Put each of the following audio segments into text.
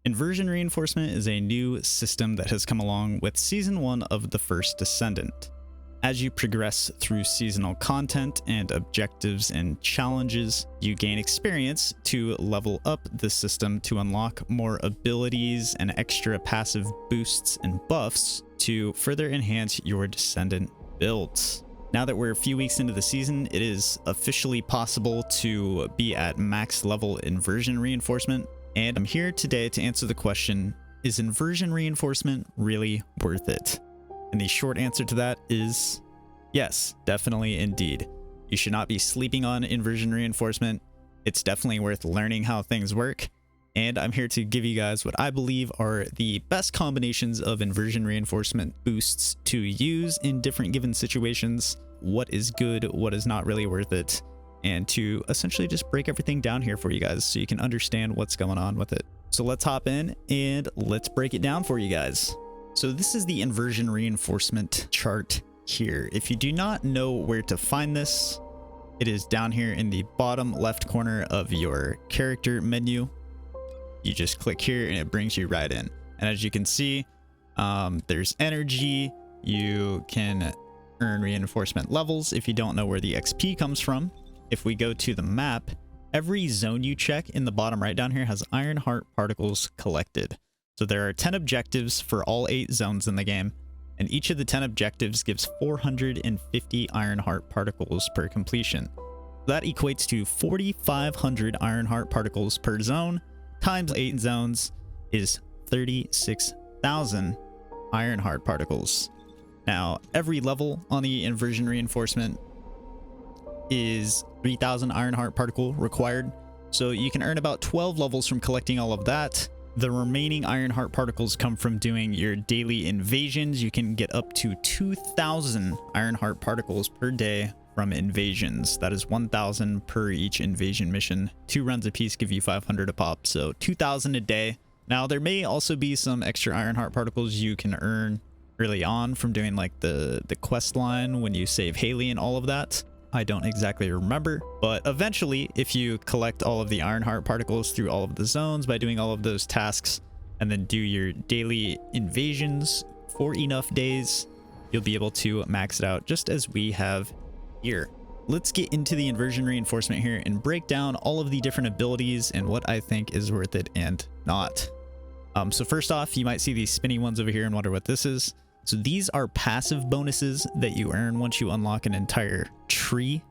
Inversion reinforcement is a new system that has come along with Season 1 of the first Descendant. As you progress through seasonal content and objectives and challenges, you gain experience to level up the system to unlock more abilities and extra passive boosts and buffs to further enhance your Descendant builds. Now that we're a few weeks into the season, it is officially possible to be at max level Inversion reinforcement, and I'm here today to answer the question, is Inversion reinforcement really worth it? And the short answer to that is yes, definitely indeed. You should not be sleeping on Inversion reinforcement. It's definitely worth learning how things work. And I'm here to give you guys what I believe are the best combinations of Inversion reinforcement boosts to use in different given situations, what is good, what is not really worth it, and to essentially just break everything down here for you guys so you can understand what's going on with it. So let's hop in and let's break it down for you guys. So this is the Inversion reinforcement chart here. If you do not know where to find this, it is down here in the bottom left corner of your character menu. You just click here and it brings you right in. And as you can see, there's energy. You can earn reinforcement levels if you don't know where the XP comes from. If we go to the map, every zone you check in the bottom right down here has iron heart particles collected. So there are 10 objectives for all 8 zones in the game, and each of the 10 objectives gives 450 iron heart particles per completion. That equates to 4,500 iron heart particles per zone, times 8 zones is 36,000 iron heart particles. Now, every level on the Inversion reinforcement is 3,000 iron heart particle required, so you can earn about 12 levels from collecting all of that. The remaining iron heart particles come from doing your daily invasions. You can get up to 2,000 iron heart particles per day from invasions. That is 1,000 per each invasion mission. 2 runs a piece give you 500 a pop, so 2,000 a day. Now there may also be some extra iron heart particles you can earn early on from doing like the quest line when you save Haley and all of that. I don't exactly remember, but eventually if you collect all of the iron heart particles through all of the zones by doing all of those tasks and then do your daily invasions for enough days, you'll be able to max it out just as we have here. Let's get into the Inversion reinforcement here and break down all of the different abilities and what I think is worth it and not. So first off, you might see these spinny ones over here and wonder what this is. So these are passive bonuses that you earn once you unlock an entire tree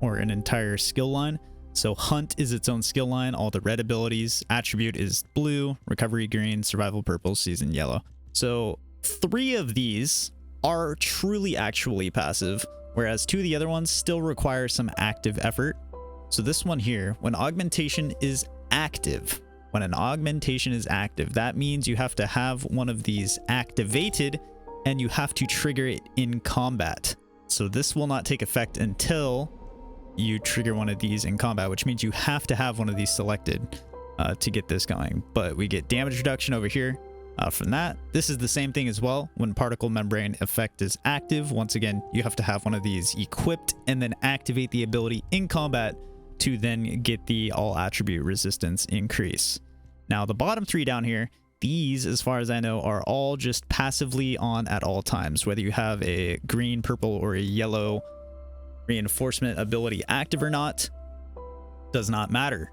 or an entire skill line. So Hunt is its own skill line, all the red abilities. Attribute is blue, Recovery green, Survival purple, Season yellow. So 3 of these are truly actually passive, whereas 2 of the other ones still require some active effort. So this one here, when augmentation is active, that means you have to have one of these activated and you have to trigger it in combat. So this will not take effect until you trigger one of these in combat, which means you have to have one of these selected to get this going. But we get damage reduction over here from that. This is the same thing as well. When particle membrane effect is active, once again, you have to have one of these equipped and then activate the ability in combat to then get the all attribute resistance increase. Now the bottom 3 down here, these, as far as I know, are all just passively on at all times. Whether you have a green, purple, or a yellow reinforcement ability active or not, does not matter.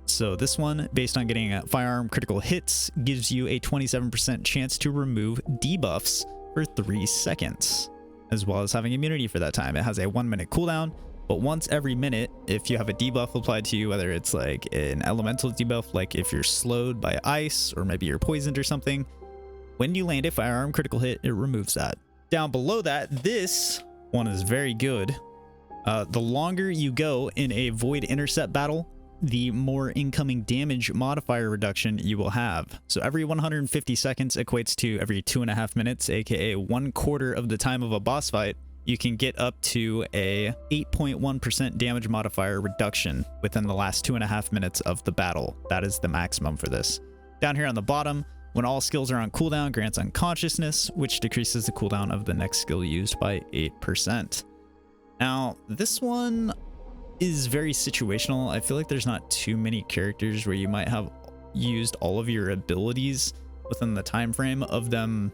So this one, based on getting firearm critical hits, gives you a 27% chance to remove debuffs for 3 seconds, as well as having immunity for that time. It has a 1-minute cooldown, but once every minute, if you have a debuff applied to you, whether it's like an elemental debuff, like if you're slowed by ice or maybe you're poisoned or something, when you land a firearm critical hit, it removes that. Down below that, this one is very good. The longer you go in a void intercept battle, the more incoming damage modifier reduction you will have. So every 150 seconds equates to every 2.5 minutes, aka 1/4 of the time of a boss fight. You can get up to a 8.1% damage modifier reduction within the last 2.5 minutes of the battle. That is the maximum for this. Down here on the bottom, when all skills are on cooldown, grants unconsciousness, which decreases the cooldown of the next skill used by 8%. Now, this one is very situational. I feel like there's not too many characters where you might have used all of your abilities within the time frame of them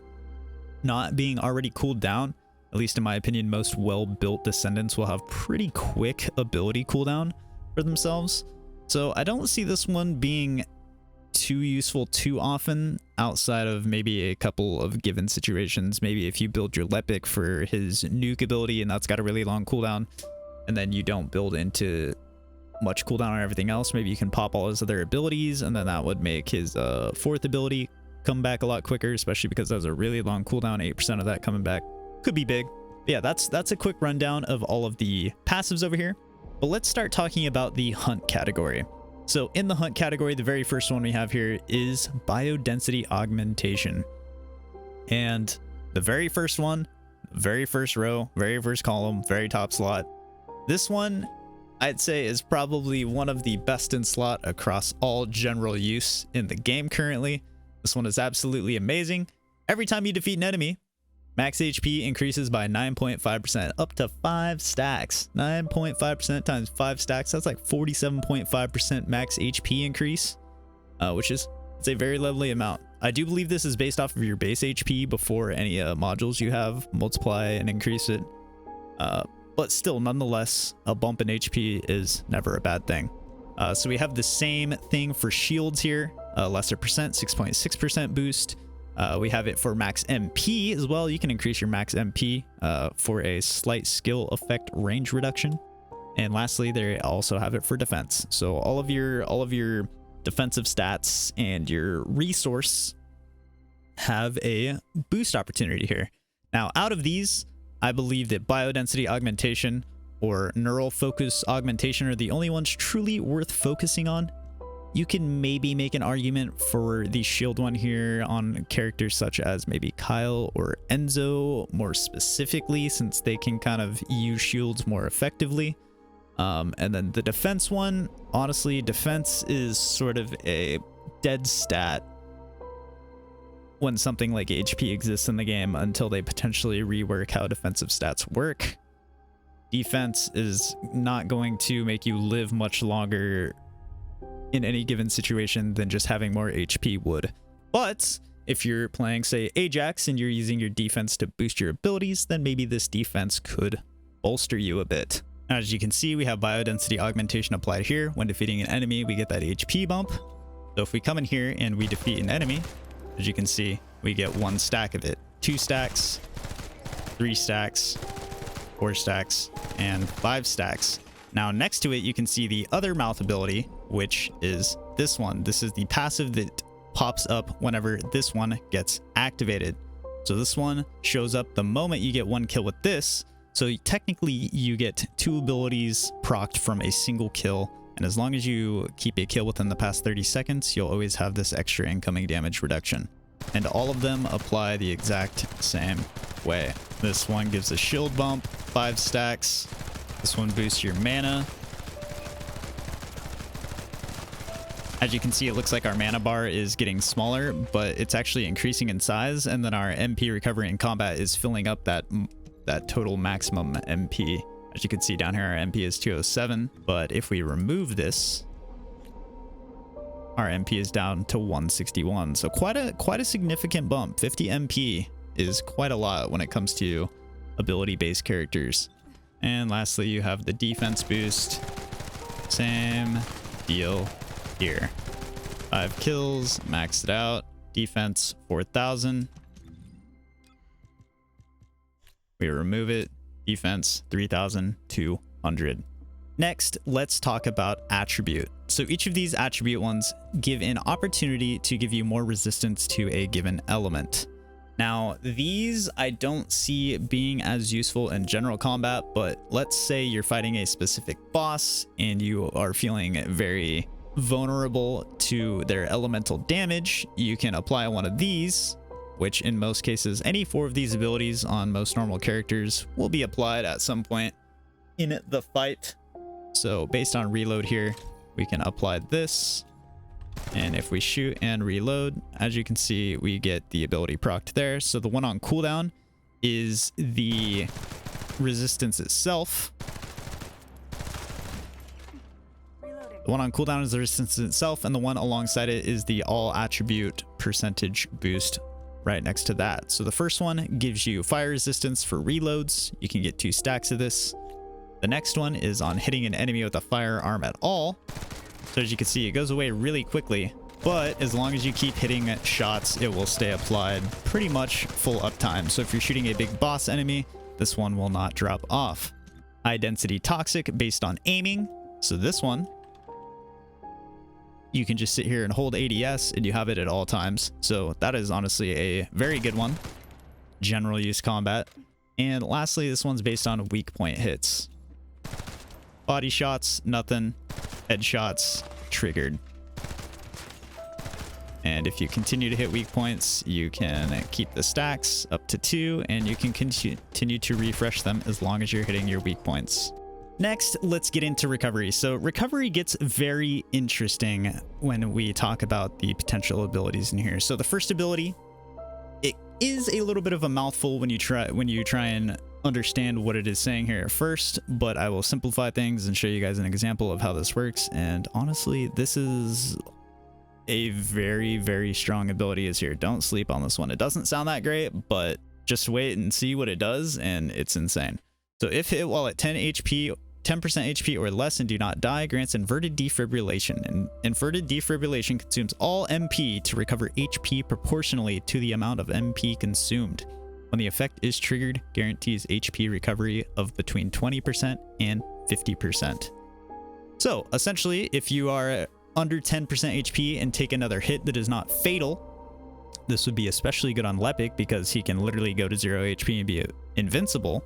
not being already cooled down. At least in my opinion, most well-built Descendants will have pretty quick ability cooldown for themselves. So I don't see this one being too useful too often outside of maybe a couple of given situations. Maybe if you build your Lepic for his nuke ability and that's got a really long cooldown, and then you don't build into much cooldown on everything else, maybe you can pop all his other abilities, and then that would make his fourth ability come back a lot quicker, especially because there's a really long cooldown. 8% of that coming back could be big. But yeah, that's a quick rundown of all of the passives over here. But let's start talking about the hunt category. So in the hunt category, the very first one we have here is biodensity augmentation. And the very first one, very first row, very first column, very top slot. This one, I'd say, is probably one of the best in slot across all general use in the game currently. This one is absolutely amazing. Every time you defeat an enemy, max HP increases by 9.5%, up to 5 stacks. 9.5% times 5 stacks, that's like 47.5% max HP increase, which is, it's a very lovely amount. I do believe this is based off of your base HP before any modules you have multiply and increase it. But still, nonetheless, a bump in HP is never a bad thing. So we have the same thing for shields here, lesser percent, 6.6% boost. We have it for max MP as well. You can increase your max MP for a slight skill effect range reduction. And lastly, they also have it for defense. So all of your defensive stats and your resource have a boost opportunity here. Now, out of these, I believe that biodensity augmentation or neural focus augmentation are the only ones truly worth focusing on. You can maybe make an argument for the shield one here on characters such as maybe Kyle or Enzo more specifically, since they can kind of use shields more effectively. And then the defense one, honestly, defense is sort of a dead stat when something like HP exists in the game until they potentially rework how defensive stats work. Defense is not going to make you live much longer in any given situation than just having more HP would. But if you're playing, say, Ajax and you're using your defense to boost your abilities, then maybe this defense could bolster you a bit. As you can see, we have biodensity augmentation applied here. When defeating an enemy, we get that HP bump. So if we come in here and we defeat an enemy, as you can see, we get 1 stack of it, 2 stacks, 3 stacks, 4 stacks, and 5 stacks. Now next to it, you can see the other mouth ability, which is this one. This is the passive that pops up whenever this one gets activated. So this one shows up the moment you get 1 kill with this. So technically you get 2 abilities procced from a single kill. And as long as you keep a kill within the past 30 seconds, you'll always have this extra incoming damage reduction. And all of them apply the exact same way. This one gives a shield bump, 5 stacks. This one boosts your mana. As you can see, it looks like our mana bar is getting smaller, but it's actually increasing in size. And then our MP recovery in combat is filling up that total maximum MP. As you can see down here, our MP is 207. But if we remove this, our MP is down to 161. So quite a significant bump. 50 MP is quite a lot when it comes to ability-based characters. And lastly, you have the defense boost. Same deal here. 5 kills, maxed it out. Defense 4,000. We remove it. Defense 3,200. Next, let's talk about attribute. So each of these attribute ones give an opportunity to give you more resistance to a given element. Now, these I don't see being as useful in general combat, but let's say you're fighting a specific boss and you are feeling very vulnerable to their elemental damage. You can apply one of these, which in most cases, any 4 of these abilities on most normal characters will be applied at some point in the fight. So based on reload here, we can apply this. And if we shoot and reload, as you can see, we get the ability procced there. So the one on cooldown is the resistance itself. The The one on cooldown is the resistance itself, and the one alongside it is the all attribute percentage boost right next to that. So the first one gives you fire resistance for reloads. You can get 2 stacks of this. The next one is on hitting an enemy with a firearm at all. So as you can see, it goes away really quickly, but as long as you keep hitting shots, it will stay applied pretty much full uptime. So if you're shooting a big boss enemy, this one will not drop off. High density toxic based on aiming. So this one, you can just sit here and hold ADS and you have it at all times. So that is honestly a very good one. General use combat. And lastly, this one's based on weak point hits. Body shots, nothing. Headshots, triggered. And if you continue to hit weak points, you can keep the stacks up to 2, and you can continue to refresh them as long as you're hitting your weak points. Next, let's get into recovery. So recovery gets very interesting when we talk about the potential abilities in here. So the first ability, it is a little bit of a mouthful when you try and understand what it is saying here at first, but I will simplify things and show you guys an example of how this works. And honestly, this is a very, very strong ability is here. Don't sleep on this one. It doesn't sound that great, but just wait and see what it does, and it's insane. So if hit while at 10% HP or less and do not die, grants inverted defibrillation. And inverted defibrillation consumes all MP to recover HP proportionally to the amount of MP consumed. When the effect is triggered, guarantees HP recovery of between 20% and 50%. So essentially, if you are under 10% HP and take another hit that is not fatal, this would be especially good on Lepic because he can literally go to 0 HP and be invincible.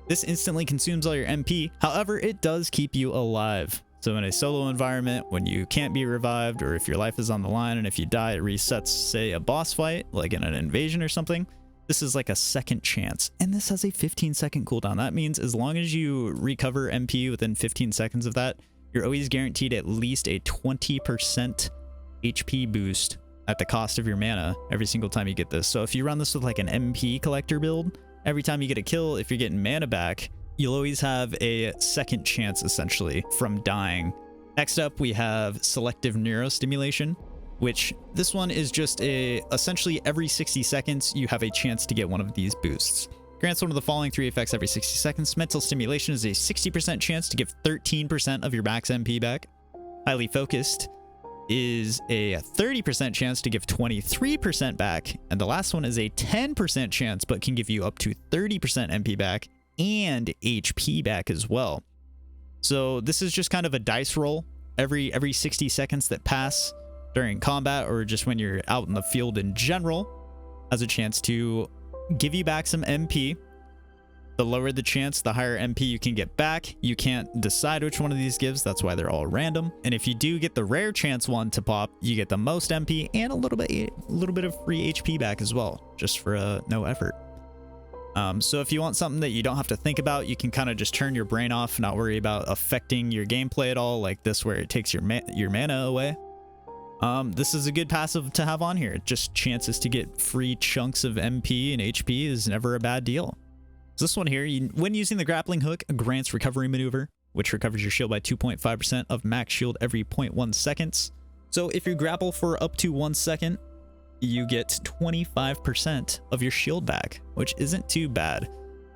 This instantly consumes all your MP. However, it does keep you alive. So in a solo environment, when you can't be revived, or if your life is on the line and if you die, it resets, say, a boss fight, like in an invasion or something. This is like a second chance. And this has a 15-second cooldown. That means as long as you recover MP within 15 seconds of that, you're always guaranteed at least a 20% HP boost at the cost of your mana every single time you get this. So if you run this with like an MP collector build, every time you get a kill, if you're getting mana back, you'll always have a second chance essentially from dying. Next up, we have selective neurostimulation, which this one is just essentially every 60 seconds, you have a chance to get one of these boosts. Grants one of the following 3 effects every 60 seconds. Mental stimulation is a 60% chance to give 13% of your max MP back. Highly focused is a 30% chance to give 23% back. And the last one is a 10% chance, but can give you up to 30% MP back and HP back as well. So this is just kind of a dice roll. Every 60 seconds that pass during combat or just when you're out in the field in general has a chance to give you back some MP. The lower the chance, the higher MP you can get back. You can't decide which one of these gives. That's why they're all random. And if you do get the rare chance one to pop, you get the most MP and a little bit of free HP back as well, just for no effort. So if you want something that you don't have to think about, you can kind of just turn your brain off, not worry about affecting your gameplay at all, like this where it takes your mana away. This is a good passive to have on here. Just chances to get free chunks of MP and HP is never a bad deal. So this one here, when using the grappling hook, grants recovery maneuver, which recovers your shield by 2.5% of max shield every 0.1 seconds. So if you grapple for up to 1 second, you get 25% of your shield back, which isn't too bad.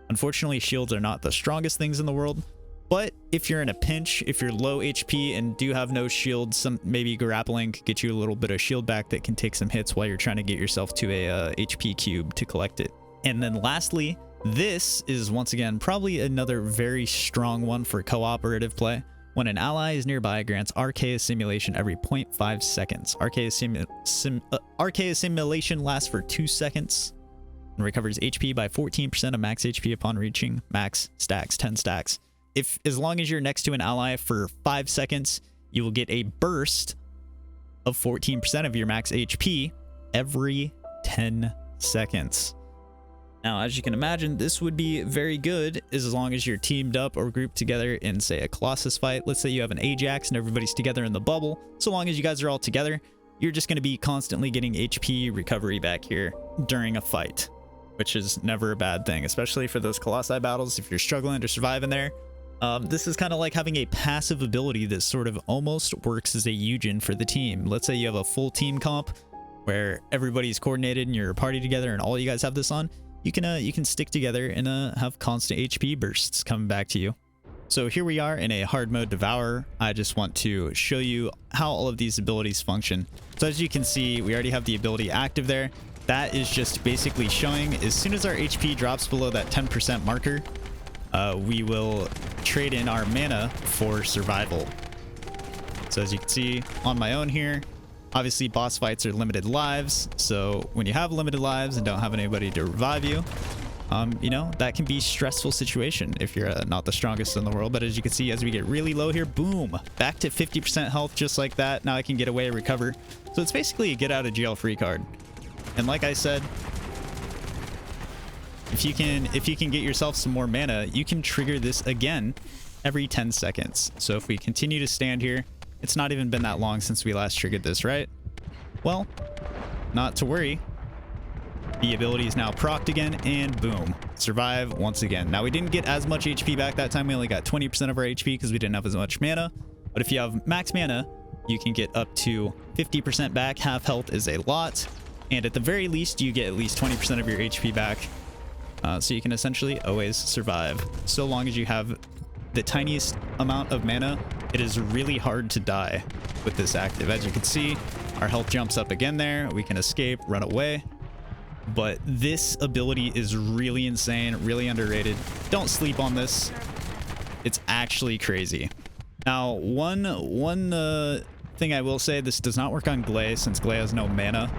Unfortunately, shields are not the strongest things in the world, but if you're in a pinch, if you're low HP and do have no shield, maybe grappling could get you a little bit of shield back that can take some hits while you're trying to get yourself to a HP cube to collect it. And then lastly, this is once again probably another very strong one for cooperative play. When an ally is nearby, grants Archaea Simulation every 0.5 seconds. Archaea Simulation lasts for 2 seconds and recovers HP by 14% of max HP upon reaching max stacks, 10 stacks. As long as you're next to an ally for 5 seconds, you will get a burst of 14% of your max HP every 10 seconds. Now, as you can imagine, this would be very good as long as you're teamed up or grouped together in, say, a Colossus fight. Let's say you have an Ajax and everybody's together in the bubble. So long as you guys are all together, you're just going to be constantly getting HP recovery back here during a fight, which is never a bad thing, especially for those Colossi battles. If you're struggling to survive in there, This is kind of like having a passive ability that sort of almost works as a Eugen for the team. Let's say you have a full team comp where everybody's coordinated and you're a party together and all you guys have this on. You can stick together and have constant HP bursts coming back to you. So here we are in a hard mode Devourer. I just want to show you how all of these abilities function. So as you can see, we already have the ability active there. That is just basically showing as soon as our HP drops below that 10% marker, we will trade in our mana for survival. So as you can see on my own here, obviously boss fights are limited lives. So when you have limited lives and don't have anybody to revive you, you know, that can be a stressful situation if you're not the strongest in the world. But as you can see, as we get really low here, boom, back to 50% health just like that. Now I can get away and recover. So it's basically a get out of jail free card. And like I said, if you can get yourself some more mana, you can trigger this again every 10 seconds. So if we continue to stand here, it's not even been that long since we last triggered this, right? Well, not to worry. The ability is now procced again, and boom, survive once again. Now we didn't get as much HP back that time. We only got 20% of our HP because we didn't have as much mana. But if you have max mana, you can get up to 50% back. Half health is a lot. And at the very least, you get at least 20% of your HP back. So you can essentially always survive. So long as you have the tiniest amount of mana, it is really hard to die with this active. As you can see, our health jumps up again there. We can escape, run away. But this ability is really insane, really underrated. Don't sleep on this. It's actually crazy. Now, one thing I will say, this does not work on Glay since Glay has no mana.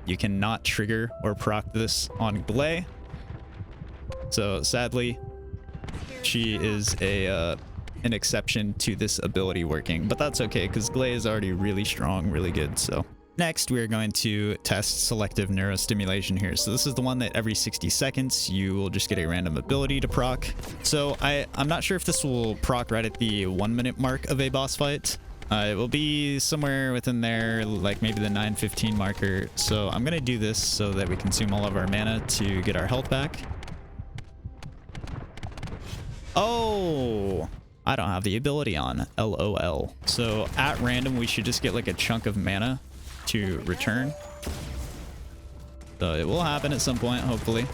You cannot trigger or proc this on Glay. So sadly, she is an exception to this ability working, but that's okay because Glay is already really strong, really good. So next, we're going to test selective neurostimulation here. So this is the one that every 60 seconds, you will just get a random ability to proc. So I'm not sure if this will proc right at the 1 minute mark of a boss fight. It will be somewhere within there, like maybe the 9:15 marker. So I'm going to do this so that we consume all of our mana to get our health back. Oh, I don't have the ability on. LOL. So at random, we should just get like a chunk of mana to return. So it will happen at some point, hopefully.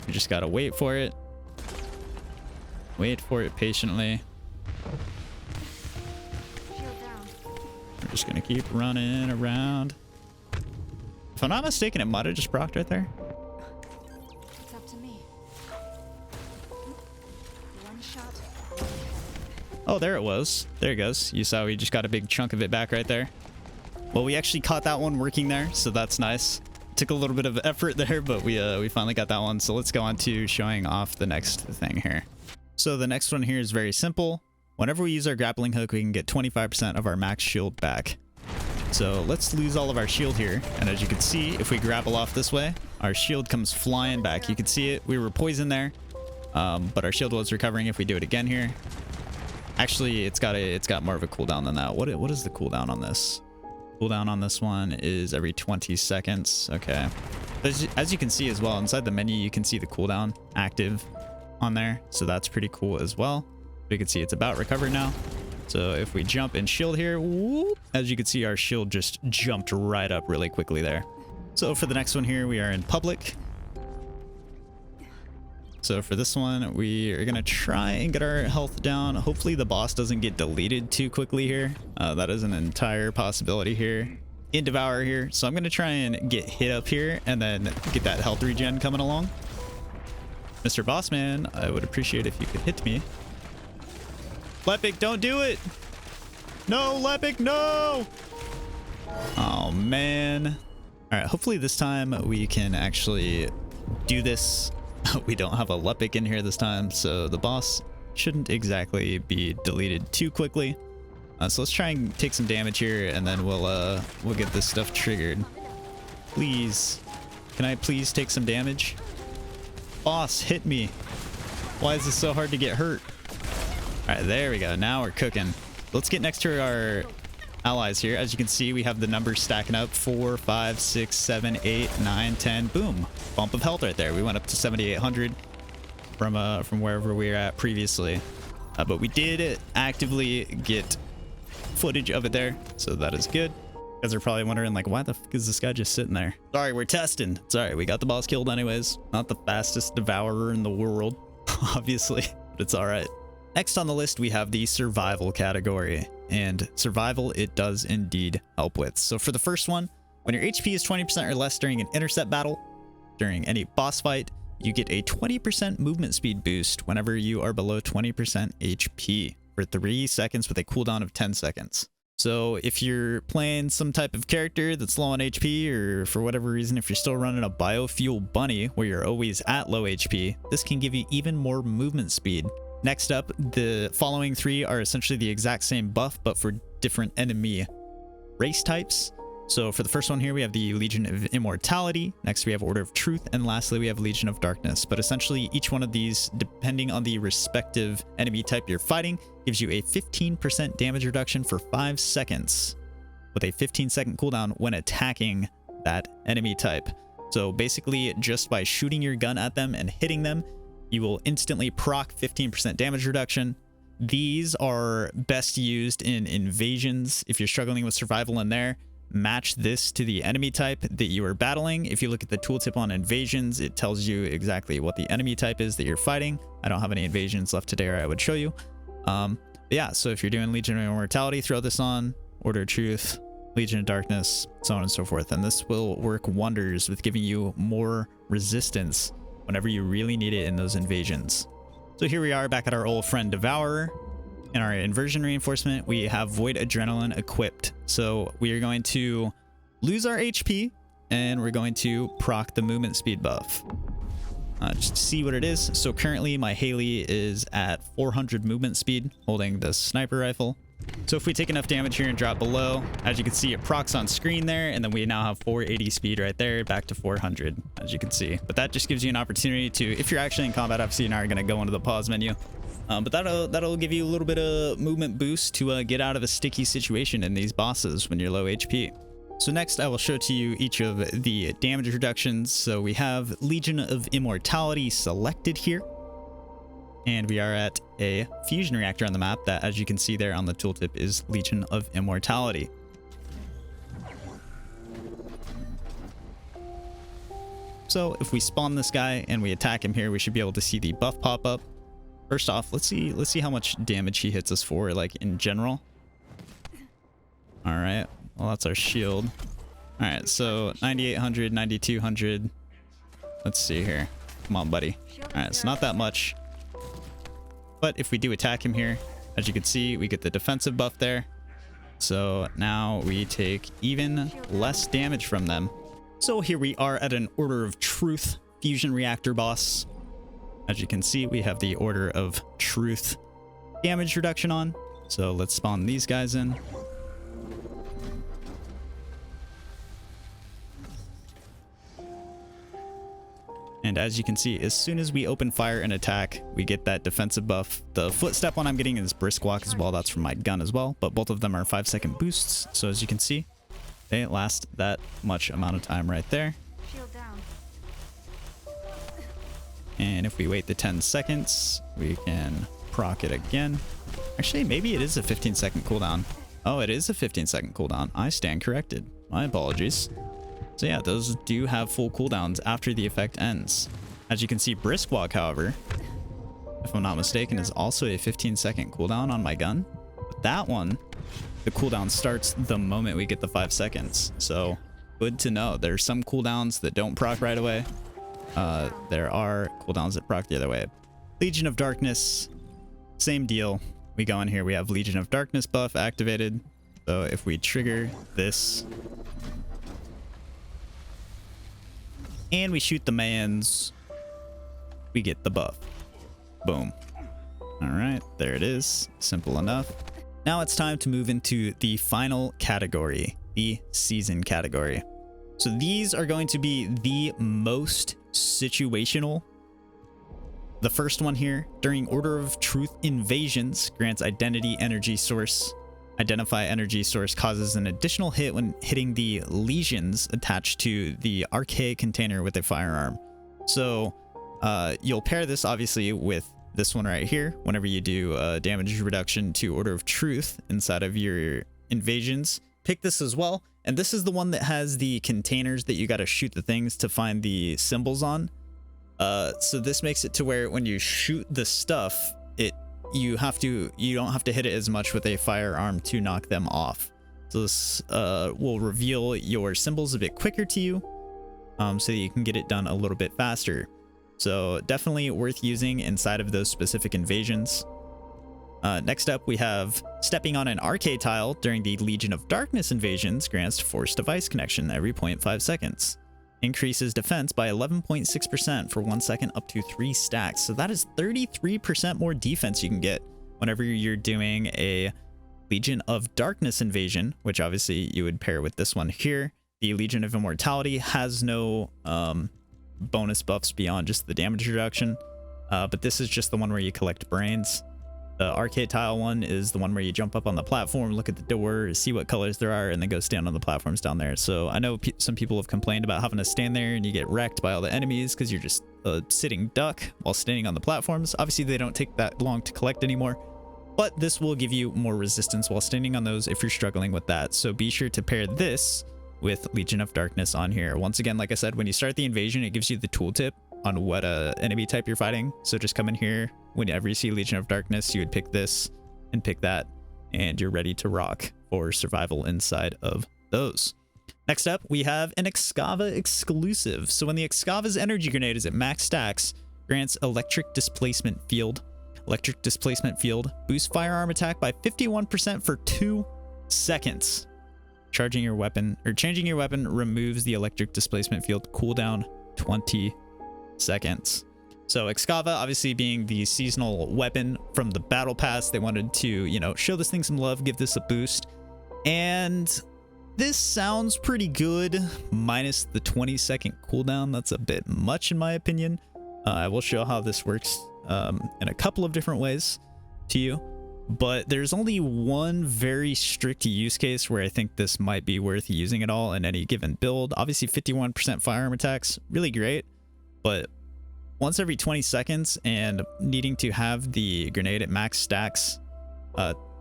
We just gotta wait for it. Wait for it patiently. We're just gonna keep running around. If I'm not mistaken, it might have just procced right there. It's up to me. One shot. Oh, there it was. There it goes. You saw we just got a big chunk of it back right there. Well, we actually caught that one working there, so that's nice. Took a little bit of effort there, but we finally got that one. So let's go on to showing off the next thing here. So the next one here is very simple. Whenever we use our grappling hook, we can get 25% of our max shield back. So let's lose all of our shield here. And as you can see, if we grapple off this way, our shield comes flying back. You can see it. We were poisoned there, but our shield was recovering if we do it again here. Actually, it's got more of a cooldown than that. What is the cooldown on this? Cooldown on this one is every 20 seconds. Okay. As you can see as well, inside the menu, you can see the cooldown active on there. So that's pretty cool as well. You can see it's about recovered now. So if we jump and shield here, whoop, as you can see, our shield just jumped right up really quickly there. So for the next one here, we are in public. So for this one, we are going to try and get our health down. Hopefully the boss doesn't get deleted too quickly here. That is an entire possibility here in Devourer here. So I'm going to try and get hit up here and then get that health regen coming along. Mr. Bossman, I would appreciate if you could hit me. Lepic, don't do it. No, Lepic, no. Oh, man. All right, hopefully this time we can actually do this. We don't have a Lepic in here this time, so the boss shouldn't exactly be deleted too quickly. So let's try and take some damage here, and then we'll get this stuff triggered. Please, can I please take some damage? Boss, hit me. Why is this so hard to get hurt? All right, there we go. Now we're cooking. Let's get next to our allies here. As you can see, we have the numbers stacking up: 4, 5, 6, 7, 8, 9, 10. Boom. Bump of health right there. We went up to 7,800. from wherever we were at previously. But we did actively get footage of it there, so that is good. You guys are probably wondering, like, why the fuck is this guy just sitting there? Sorry, we're testing. Sorry, we got the boss killed anyways. Not the fastest devourer in the world, obviously, but it's all right. Next on the list, we have the survival category, and survival it does indeed help with. So for the first one, when your HP is 20% or less during an intercept battle, during any boss fight, you get a 20% movement speed boost whenever you are below 20% HP for 3 seconds with a cooldown of 10 seconds. So if you're playing some type of character that's low on HP, or for whatever reason, if you're still running a biofuel bunny where you're always at low HP, this can give you even more movement speed. Next up, the following 3 are essentially the exact same buff, but for different enemy race types. So for the first one here, we have the Legion of Immortality. Next, we have Order of Truth. And lastly, we have Legion of Darkness. But essentially, each one of these, depending on the respective enemy type you're fighting, gives you a 15% damage reduction for 5 seconds with a 15-second cooldown when attacking that enemy type. So basically, just by shooting your gun at them and hitting them, you will instantly proc 15% damage reduction. These are best used in invasions. If you're struggling with survival in there, match this to the enemy type that you are battling. If you look at the tooltip on invasions, it tells you exactly what the enemy type is that you're fighting. I don't have any invasions left today, or I would show you. Yeah, so if you're doing Legion of Immortality, throw this on. Order of Truth, Legion of Darkness, so on and so forth. And this will work wonders with giving you more resistance whenever you really need it in those invasions. So here we are back at our old friend Devourer. In our inversion reinforcement, we have Void Adrenaline equipped. So we are going to lose our HP, and we're going to proc the movement speed buff. Just to see what it is. So currently my Haley is at 400 movement speed, holding the sniper rifle. So if we take enough damage here and drop below, as you can see, it procs on screen there, and then we now have 480 speed right there, back to 400, as you can see. But that just gives you an opportunity to, if you're actually in combat, obviously you're not going to go into the pause menu. But that'll give you a little bit of movement boost to get out of a sticky situation in these bosses when you're low HP. So next I will show to you each of the damage reductions. So we have Legion of Immortality selected here. And we are at a fusion reactor on the map that, as you can see there on the tooltip, is Legion of Immortality. So if we spawn this guy and we attack him here, we should be able to see the buff pop up. First off, let's see how much damage he hits us for, like, in general. All right, well, that's our shield. All right, so 9800, 9200. Let's see here. Come on, buddy. All right, it's not that much. But if we do attack him here, as you can see, we get the defensive buff there. So now we take even less damage from them. So here we are at an Order of Truth fusion reactor boss. As you can see, we have the Order of Truth damage reduction on. So let's spawn these guys in. And as you can see, as soon as we open fire and attack, we get that defensive buff. The footstep one I'm getting is Brisk Walk as well. That's from my gun as well. But both of them are 5-second boosts. So as you can see, they last that much amount of time right there. And if we wait the 10 seconds, we can proc it again. Actually, maybe it is a 15-second cooldown. Oh, it is a 15-second cooldown. I stand corrected. My apologies. So yeah, those do have full cooldowns after the effect ends. As you can see, Brisk Walk, however, if I'm not mistaken, is also a 15-second cooldown on my gun. But that one, the cooldown starts the moment we get the 5 seconds. So good to know. There's some cooldowns that don't proc right away. There are cooldowns that proc the other way. Legion of Darkness, same deal. We go in here, we have Legion of Darkness buff activated. So if we trigger this and we shoot the mans, we get the buff. Boom. All right, there it is. Simple enough. Now it's time to move into the final category, the season category. So these are going to be the most situational. The first one here, during Order of Truth invasions, grants identity energy source. Identify energy source causes an additional hit when hitting the lesions attached to the archaic container with a firearm. So You'll pair this obviously with this one right here whenever you do damage reduction to Order of Truth inside of your invasions. Pick this as well, and this is the one that has the containers that you got to shoot the things to find the symbols on. So this makes it to where when you shoot the stuff, you don't have to hit it as much with a firearm to knock them off. So this will reveal your symbols a bit quicker to you, so that you can get it done a little bit faster. So definitely worth using inside of those specific invasions. Next up, we have stepping on an arcade tile during the Legion of Darkness invasions grants force device connection every 0.5 seconds. Increases defense by 11.6% for 1 second up to 3 stacks. So that is 33% more defense you can get whenever you're doing a Legion of Darkness invasion, which obviously you would pair with this one here. The Legion of Immortality has no bonus buffs beyond just the damage reduction, but this is just the one where you collect brains. The arcade tile one is the one where you jump up on the platform, look at the door, see what colors there are, and then go stand on the platforms down there. So I know some people have complained about having to stand there and you get wrecked by all the enemies because you're just a sitting duck while standing on the platforms. Obviously, they don't take that long to collect anymore, but this will give you more resistance while standing on those if you're struggling with that. So be sure to pair this with Legion of Darkness on here. Once again, like I said, when you start the invasion, it gives you the tooltip on what enemy type you're fighting. So just come in here, whenever you see Legion of Darkness, you would pick this and pick that, and you're ready to rock for survival inside of those. Next up, we have an Excava exclusive. So when the Excava's energy grenade is at max stacks, grants electric displacement field. Electric displacement field boosts firearm attack by 51% for 2 seconds. Changing your weapon removes the electric displacement field cooldown 20 seconds. So Excava obviously being the seasonal weapon from the battle pass, they wanted to, you know, show this thing some love, give this a boost. And this sounds pretty good, minus the 20-second cooldown. That's a bit much in my opinion. I will show how this works in a couple of different ways to you. But there's only one very strict use case where I think this might be worth using at all in any given build. Obviously 51% firearm attacks, really great. But once every 20 seconds and needing to have the grenade at max stacks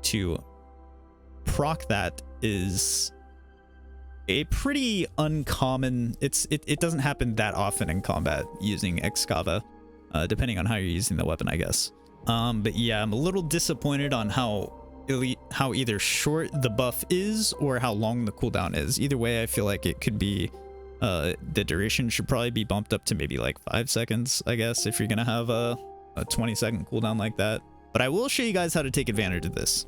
to proc that is a pretty uncommon. It doesn't happen that often in combat using Excava, depending on how you're using the weapon, I guess. But yeah, I'm a little disappointed on how either short the buff is or how long the cooldown is. Either way, I feel like it could be the duration should probably be bumped up to maybe like 5 seconds, I guess, if you're gonna have a 20-second cooldown like that. But I will show you guys how to take advantage of this.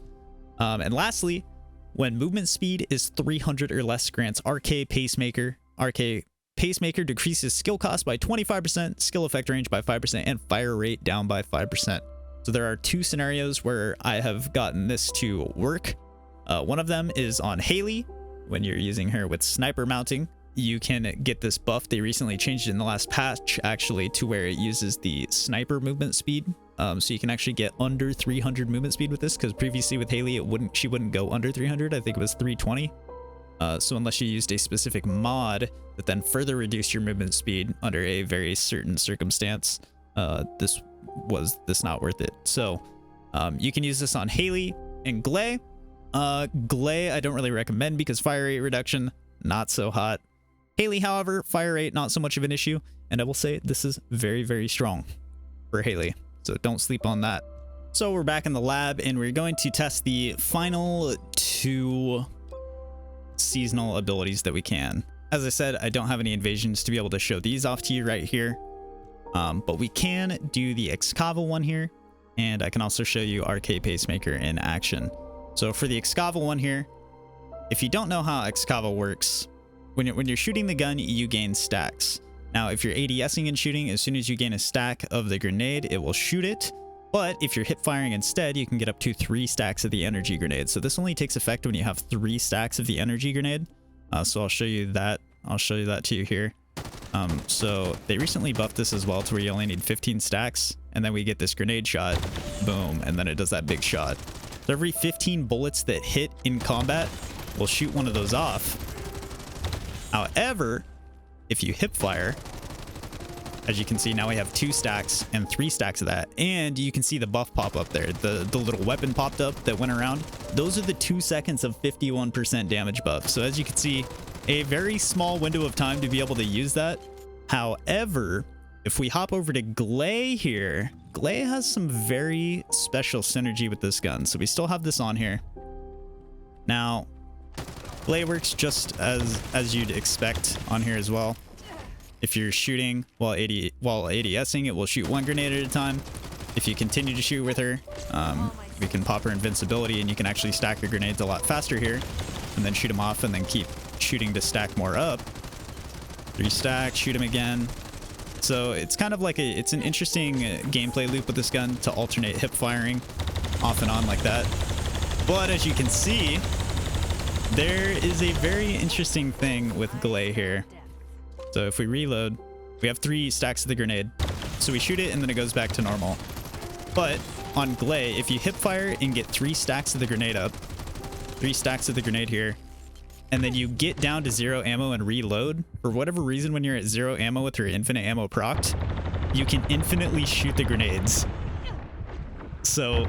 And lastly, when movement speed is 300 or less, grants RK Pacemaker. RK Pacemaker decreases skill cost by 25%, skill effect range by 5%, and fire rate down by 5%. So there are 2 scenarios where I have gotten this to work. One of them is on Haley. When you're using her with sniper mounting, you can get this buff. They recently changed it in the last patch, actually, to where it uses the sniper movement speed. So you can actually get under 300 movement speed with this, because previously with Haley, she wouldn't go under 300. I think it was 320. So unless you used a specific mod that then further reduced your movement speed under a very certain circumstance, this not worth it. So you can use this on Haley and Glay. Glay I don't really recommend because fire rate reduction, not so hot. Haley, however, fire rate not so much of an issue, and I will say this is very, very strong for Haley, so don't sleep on that. So we're back in the lab and we're going to test the final 2 seasonal abilities that we can. As I said, I don't have any invasions to be able to show these off to you right here, but we can do the Excava one here, and I can also show you RK Pacemaker in action. So for the Excava one here, if you don't know how Excava works, when you're shooting the gun, you gain stacks. Now, if you're ADSing and shooting, as soon as you gain a stack of the grenade, it will shoot it. But if you're hip firing instead, you can get up to 3 stacks of the energy grenade. So this only takes effect when you have 3 stacks of the energy grenade. So I'll show you that. I'll show you that to you here. So they recently buffed this as well to where you only need 15 stacks, and then we get this grenade shot, boom, and then it does that big shot. So every 15 bullets that hit in combat will shoot one of those off. However, if you hip fire, As you can see, now we have 2 stacks and 3 stacks of that. And you can see the buff pop up there. The little weapon popped up that went around. Those are the 2 seconds of 51% damage buff. So as you can see, a very small window of time to be able to use that. However, if we hop over to Glay here, Glay has some very special synergy with this gun. So we still have this on here. Now, Glay works just as you'd expect on here as well. If you're shooting while ADSing, it will shoot 1 grenade at a time. If you continue to shoot with her, we can pop her invincibility and you can actually stack your grenades a lot faster here and then shoot them off and then keep shooting to stack more up. 3 stack, shoot him again. So it's kind of like it's an interesting gameplay loop with this gun to alternate hip firing off and on like that. But as you can see, there is a very interesting thing with Glay here. So if we reload, we have 3 stacks of the grenade. So we shoot it and then it goes back to normal. But on Glay, if you hip fire and get 3 stacks of the grenade up, 3 stacks of the grenade here, and then you get down to 0 ammo and reload, for whatever reason, when you're at 0 ammo with your infinite ammo procced, you can infinitely shoot the grenades. So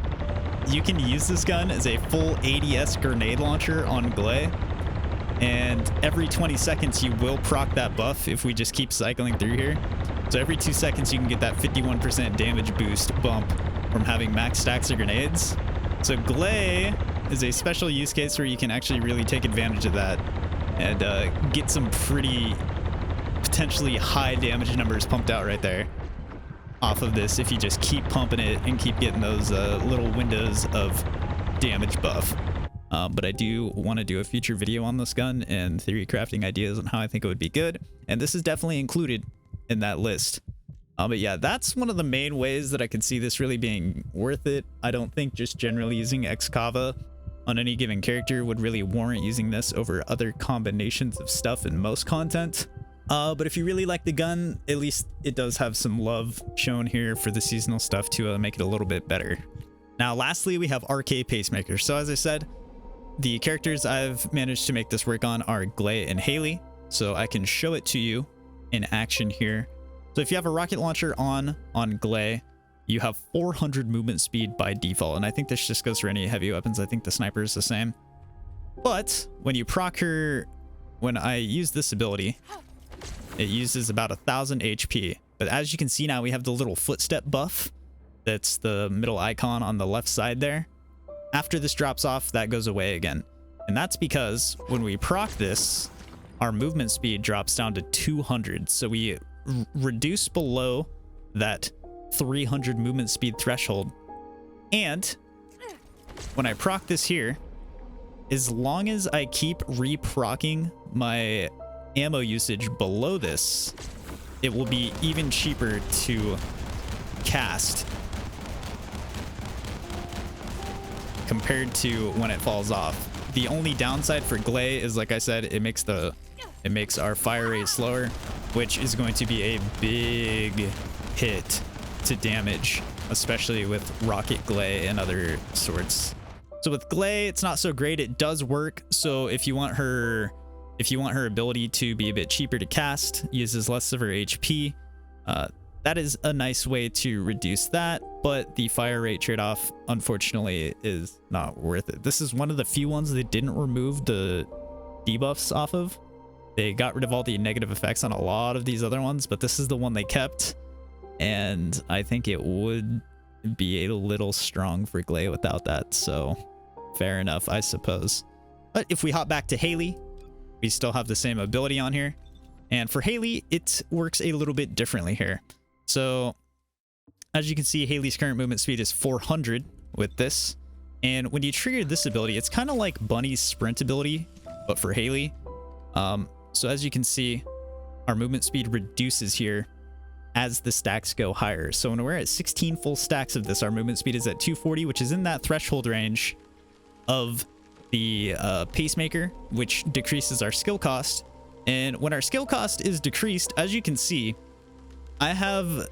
you can use this gun as a full ADS grenade launcher on Glay. And every 20 seconds you will proc that buff if we just keep cycling through here. So every 2 seconds you can get that 51% damage boost bump from having max stacks of grenades. So Glay is a special use case where you can actually really take advantage of that and get some pretty potentially high damage numbers pumped out right there off of this if you just keep pumping it and keep getting those little windows of damage buff. But I do want to do a future video on this gun and theory crafting ideas on how I think it would be good. And this is definitely included in that list. But yeah, that's one of the main ways that I could see this really being worth it. I don't think just generally using Excava on any given character would really warrant using this over other combinations of stuff in most content. But if you really like the gun, at least it does have some love shown here for the seasonal stuff to make it a little bit better. Now, lastly, we have RK Pacemaker. So as I said, the characters I've managed to make this work on are Glay and Haley. So I can show it to you in action here. So if you have a rocket launcher on Glay, you have 400 movement speed by default. And I think this just goes for any heavy weapons. I think the sniper is the same. But when you proc her, when I use this ability, it uses about 1000 HP. But as you can see now, we have the little footstep buff. That's the middle icon on the left side there. After this drops off, that goes away again. And that's because when we proc this, our movement speed drops down to 200. So we reduce below that 300 movement speed threshold. And when I proc this here, as long as I keep re-procking my ammo usage below this, it will be even cheaper to cast compared to when it falls off. The only downside for Glay is, like I said, it makes our fire rate slower, which is going to be a big hit to damage, especially with rocket Glay and other sorts. So with Glay, it's not so great. It does work. So if you want her ability to be a bit cheaper to cast, uses less of her HP, that is a nice way to reduce that, but the fire rate trade-off, unfortunately, is not worth it. This is one of the few ones they didn't remove the debuffs off of. They got rid of all the negative effects on a lot of these other ones, but this is the one they kept, and I think it would be a little strong for Glay without that, so fair enough, I suppose. But if we hop back to Haley, we still have the same ability on here, and for Haley, it works a little bit differently here. So as you can see, Haley's current movement speed is 400 with this. And when you trigger this ability, it's kind of like Bunny's sprint ability, but for Haley. So as you can see, our movement speed reduces here as the stacks go higher. So when we're at 16 full stacks of this, our movement speed is at 240, which is in that threshold range of the pacemaker, which decreases our skill cost. And when our skill cost is decreased, as you can see, I have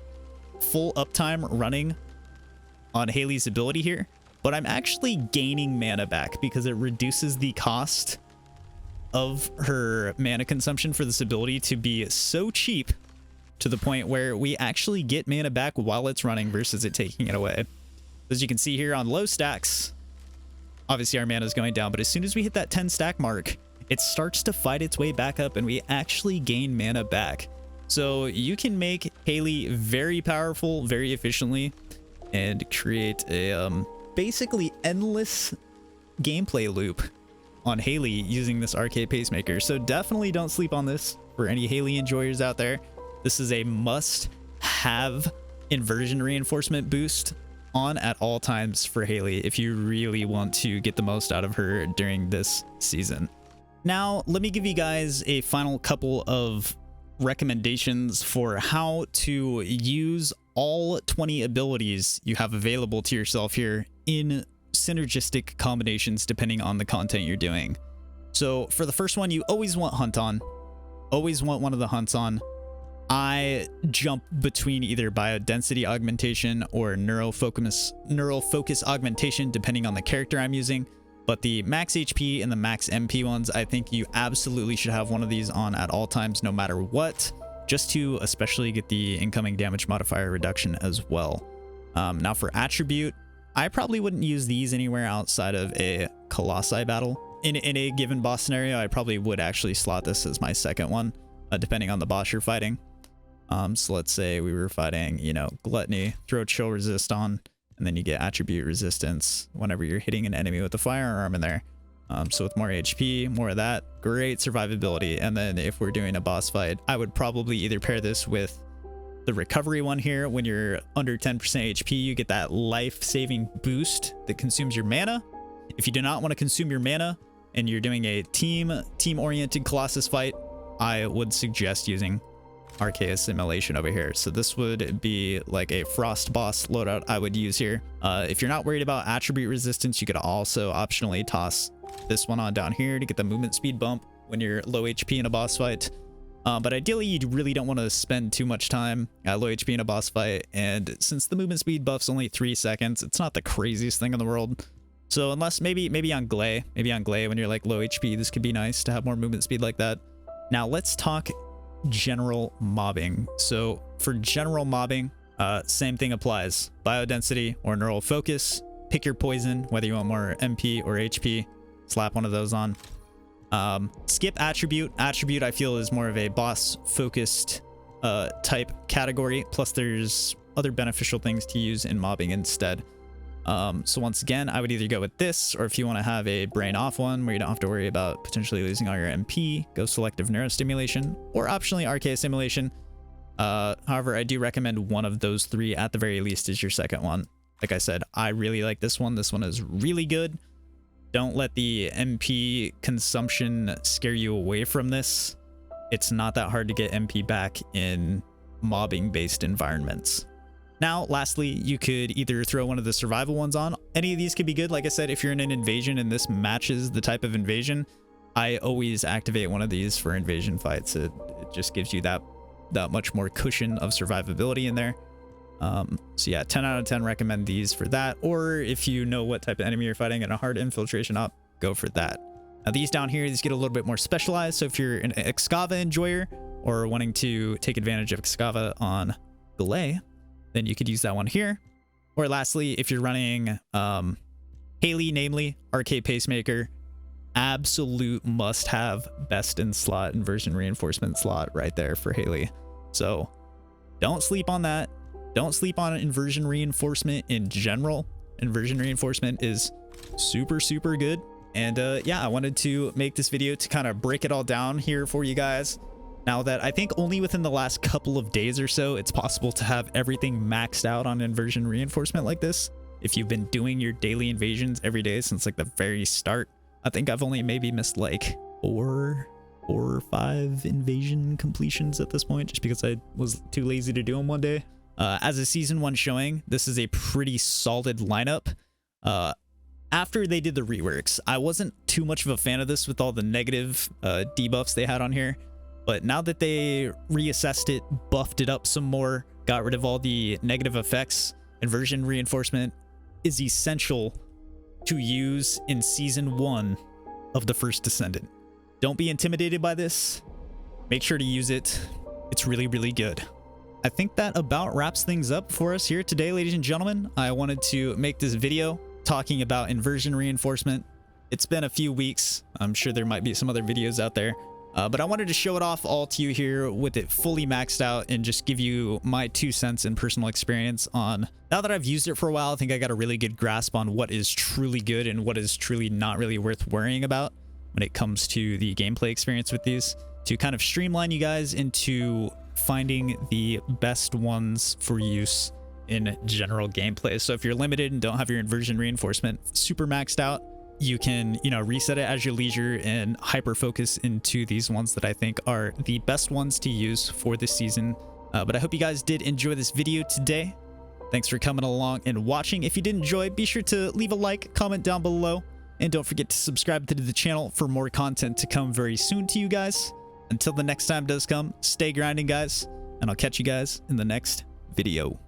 full uptime running on Haley's ability here, but I'm actually gaining mana back because it reduces the cost of her mana consumption for this ability to be so cheap to the point where we actually get mana back while it's running versus it taking it away. As you can see here on low stacks, obviously our mana is going down, but as soon as we hit that 10 stack mark, it starts to fight its way back up and we actually gain mana back. So you can make Haley very powerful, very efficiently, and create a basically endless gameplay loop on Haley using this RK Pacemaker. So definitely don't sleep on this for any Haley enjoyers out there. This is a must-have inversion reinforcement boost on at all times for Haley if you really want to get the most out of her during this season. Now, let me give you guys a final couple of recommendations for how to use all 20 abilities you have available to yourself here in synergistic combinations depending on the content you're doing. So for the first one, you always want Hunt on. Always want one of the hunts on. I jump between either biodensity augmentation or neural focus augmentation depending on the character I'm using. But the max HP and the max MP ones, I think you absolutely should have one of these on at all times no matter what, just to especially get the incoming damage modifier reduction as well. Now for attribute, I probably wouldn't use these anywhere outside of a Colossi battle. In a given boss scenario, I probably would actually slot this as my second one, depending on the boss you're fighting. So let's say we were fighting, you know, Gluttony, throw chill resist on, and then you get attribute resistance whenever you're hitting an enemy with a firearm in there. So with more HP, more of that, great survivability. And then if we're doing a boss fight, I would probably either pair this with the recovery one here. When you're under 10% HP, you get that life-saving boost that consumes your mana. If you do not want to consume your mana and you're doing a team-oriented Colossus fight, I would suggest using RK Assimilation over here. So this would be like a Frost boss loadout I would use here. If you're not worried about attribute resistance, you could also optionally toss this one on down here to get the movement speed bump when you're low HP in a boss fight. But ideally, you really don't want to spend too much time at low HP in a boss fight. And since the movement speed buff's only 3 seconds, it's not the craziest thing in the world. So unless maybe on Glay when you're like low HP, this could be nice to have more movement speed like that. Now let's talk general mobbing. So for general mobbing, same thing applies. Biodensity or neural focus. Pick your poison, whether you want more MP or HP. Slap one of those on. Skip attribute. Attribute I feel is more of a boss focused type category. Plus there's other beneficial things to use in mobbing instead. So once again, I would either go with this, or if you want to have a brain off one where you don't have to worry about potentially losing all your MP, go selective neurostimulation, or optionally RK Assimilation. However, I do recommend one of those three at the very least as your second one. Like I said, I really like this one. This one is really good. Don't let the MP consumption scare you away from this. It's not that hard to get MP back in mobbing-based environments. Now, lastly, you could either throw one of the survival ones on. Any of these could be good. Like I said, if you're in an invasion and this matches the type of invasion, I always activate one of these for invasion fights. It just gives you that much more cushion of survivability in there. So yeah, 10 out of 10 recommend these for that. Or if you know what type of enemy you're fighting and a hard infiltration op, go for that. Now these down here, these get a little bit more specialized. So if you're an Excava enjoyer or wanting to take advantage of Excava on Galay, then you could use that one here. Or lastly, if you're running Haley, namely RK Pacemaker, absolute must have best in slot inversion reinforcement slot right there for Haley. So don't sleep on that. Don't sleep on inversion reinforcement in general. Inversion reinforcement is super, super good. And yeah, I wanted to make this video to kind of break it all down here for you guys. Now that I think only within the last couple of days or so, it's possible to have everything maxed out on inversion reinforcement like this. If you've been doing your daily invasions every day since like the very start, I think I've only maybe missed like four or five invasion completions at this point, just because I was too lazy to do them one day. As a season 1 showing, this is a pretty solid lineup. After they did the reworks, I wasn't too much of a fan of this with all the negative debuffs they had on here. But now that they reassessed it, buffed it up some more, got rid of all the negative effects, inversion reinforcement is essential to use in season 1 of the first Descendant. Don't be intimidated by this. Make sure to use it. It's really, really good. I think that about wraps things up for us here today, ladies and gentlemen. I wanted to make this video talking about inversion reinforcement. It's been a few weeks. I'm sure there might be some other videos out there. But I wanted to show it off all to you here with it fully maxed out and just give you my 2 cents and personal experience on, now that I've used it for a while, I think I got a really good grasp on what is truly good and what is truly not really worth worrying about when it comes to the gameplay experience with these, to kind of streamline you guys into finding the best ones for use in general gameplay. So if you're limited and don't have your inversion reinforcement super maxed out, you can, reset it as your leisure and hyper focus into these ones that I think are the best ones to use for this season. But I hope you guys did enjoy this video today. Thanks for coming along and watching. If you did enjoy, be sure to leave a like, comment down below, and don't forget to subscribe to the channel for more content to come very soon to you guys. Until the next time does come, stay grinding, guys, and I'll catch you guys in the next video.